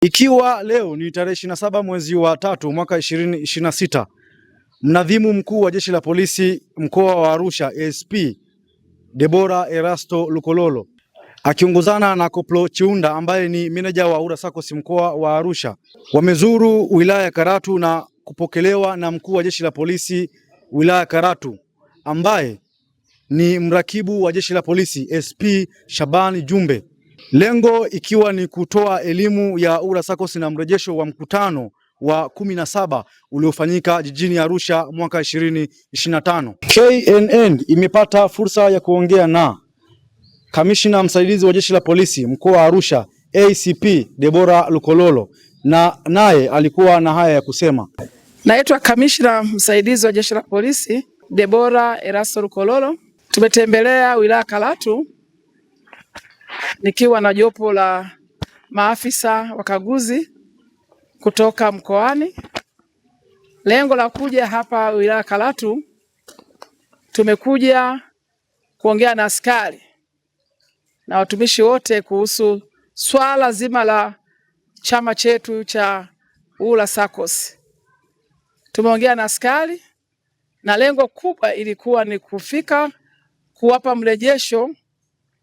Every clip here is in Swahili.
Ikiwa leo ni tarehe 27 mwezi wa 3 mwaka 2026, mnadhimu mkuu wa Jeshi la Polisi mkoa wa Arusha ASP Deborah Erasto Lukololo akiongozana na Koplo Chiunda ambaye ni meneja wa Ura SACCOS mkoa wa Arusha wamezuru wilaya ya Karatu na kupokelewa na mkuu wa Jeshi la Polisi wilaya ya Karatu ambaye ni mrakibu wa Jeshi la Polisi SP Shabani Jumbe. Lengo ikiwa ni kutoa elimu ya Ura SACCOS na mrejesho wa mkutano wa 17 uliofanyika jijini Arusha mwaka 2025. KNN imepata fursa ya kuongea na kamishna msaidizi wa Jeshi la Polisi mkoa wa Arusha ACP Deborah Lukololo, na naye alikuwa na haya ya kusema. Naitwa kamishna msaidizi wa Jeshi la Polisi Deborah Erasto Lukololo. Tumetembelea wilaya Karatu nikiwa na jopo la maafisa wakaguzi kutoka mkoani. Lengo la kuja hapa wilaya Karatu, tumekuja kuongea na askari na watumishi wote kuhusu swala zima la chama chetu cha Ura SACCOS. Tumeongea na askari na lengo kubwa ilikuwa ni kufika kuwapa mrejesho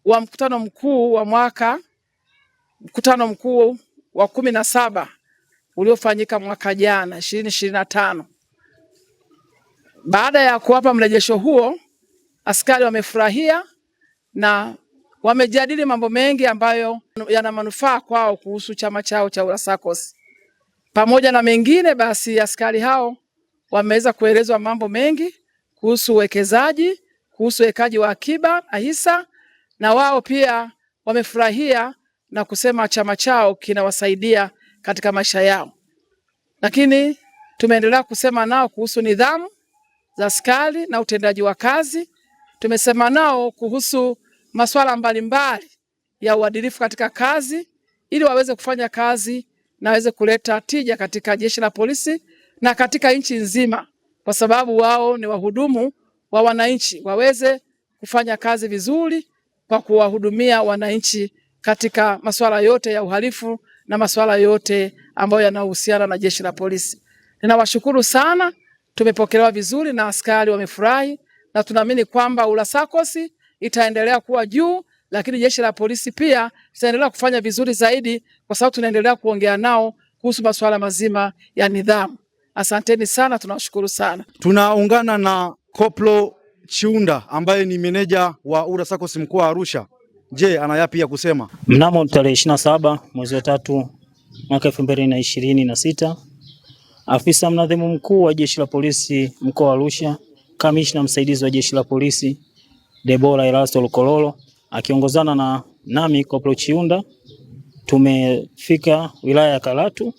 wa mkutano mkuu wa mwaka, mkutano mkuu wa 17 uliofanyika mwaka jana 2025. Baada ya kuwapa mrejesho huo, askari wamefurahia na wamejadili mambo mengi ambayo yana manufaa kwao kuhusu chama chao cha Ura SACCOS. Pamoja na mengine, basi askari hao wameweza kuelezwa mambo mengi kuhusu uwekezaji, kuhusu wekaji wa akiba na hisa, na wao pia wamefurahia na kusema chama chao kinawasaidia katika maisha yao. Lakini tumeendelea kusema nao kuhusu nidhamu za askari na utendaji wa kazi. Tumesema nao kuhusu masuala mbalimbali ya uadilifu katika kazi ili waweze kufanya kazi na waweze kuleta tija katika Jeshi la Polisi na katika nchi nzima, kwa sababu wao ni wahudumu wa wananchi, waweze kufanya kazi vizuri kwa kuwahudumia wananchi katika masuala yote ya uhalifu na masuala yote ambayo yanahusiana na Jeshi la Polisi. Ninawashukuru sana, tumepokelewa vizuri na askari wamefurahi, na tunaamini kwamba Ura SACCOS itaendelea kuwa juu, lakini Jeshi la Polisi pia litaendelea kufanya vizuri zaidi, kwa sababu tunaendelea kuongea nao kuhusu masuala mazima ya nidhamu. Asanteni sana, tunawashukuru sana. Tunaungana na Koplo Chiunda ambaye ni meneja wa Ura SACCOS mkoa wa Arusha. Je, ana yapi ya kusema? Mnamo tarehe 27 mwezi wa 3 mwaka 2026, afisa mnadhimu mkuu wa Jeshi la Polisi mkoa wa Arusha, kamishna msaidizi wa Jeshi la Polisi Deborah Erasto Lukololo akiongozana na nami Koplo Chiunda, tumefika wilaya ya Karatu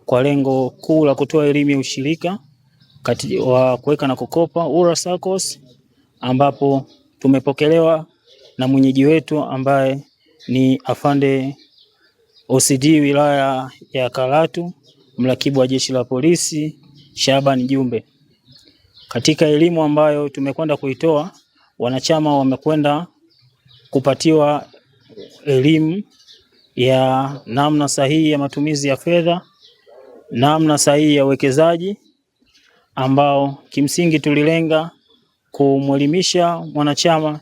kwa lengo kuu la kutoa elimu ya ushirika wa kuweka na kukopa Ura SACCOS, ambapo tumepokelewa na mwenyeji wetu ambaye ni afande OCD wilaya ya Karatu, mrakibu wa Jeshi la Polisi Shabani Jumbe. Katika elimu ambayo tumekwenda kuitoa, wanachama wamekwenda kupatiwa elimu ya namna sahihi ya matumizi ya fedha, namna sahihi ya uwekezaji, ambao kimsingi tulilenga kumwelimisha mwanachama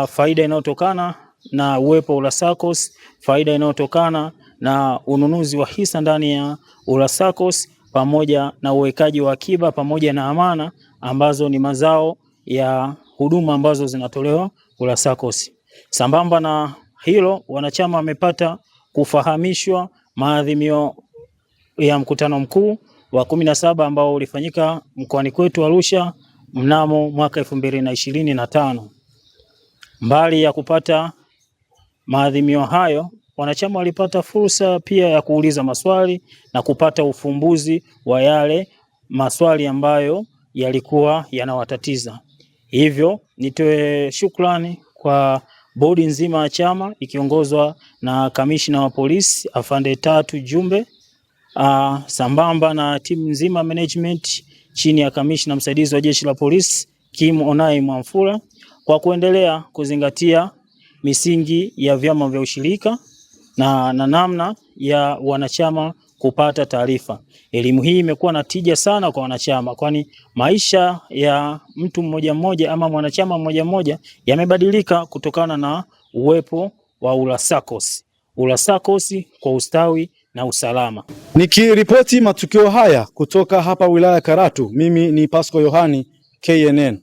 faida inayotokana na uwepo Ura SACCOS, faida inayotokana na ununuzi wa hisa ndani ya Ura SACCOS, pamoja na uwekaji wa akiba pamoja na amana ambazo ni mazao ya huduma ambazo zinatolewa Ura SACCOS. Sambamba na hilo, wanachama wamepata kufahamishwa maadhimio ya mkutano mkuu wa 17 ambao ulifanyika mkoani kwetu Arusha mnamo mwaka 2025. Mbali ya kupata maadhimio hayo, wanachama walipata fursa pia ya kuuliza maswali na kupata ufumbuzi wa yale maswali ambayo yalikuwa yanawatatiza. Hivyo nitoe shukrani kwa bodi nzima ya chama ikiongozwa na kamishna wa polisi afande Tatu Jumbe, sambamba na timu nzima management chini ya kamishna msaidizi wa Jeshi la Polisi Kim Onai Mwamfula, kwa kuendelea kuzingatia misingi ya vyama vya ushirika na namna ya wanachama kupata taarifa. Elimu hii imekuwa na tija sana kwa wanachama, kwani maisha ya mtu mmoja mmoja ama mwanachama mmoja mmoja yamebadilika kutokana na uwepo wa ULASACOS. ULASACOS kwa ustawi na usalama. Nikiripoti matukio haya kutoka hapa wilaya Karatu, mimi ni Pasco Yohani, KNN.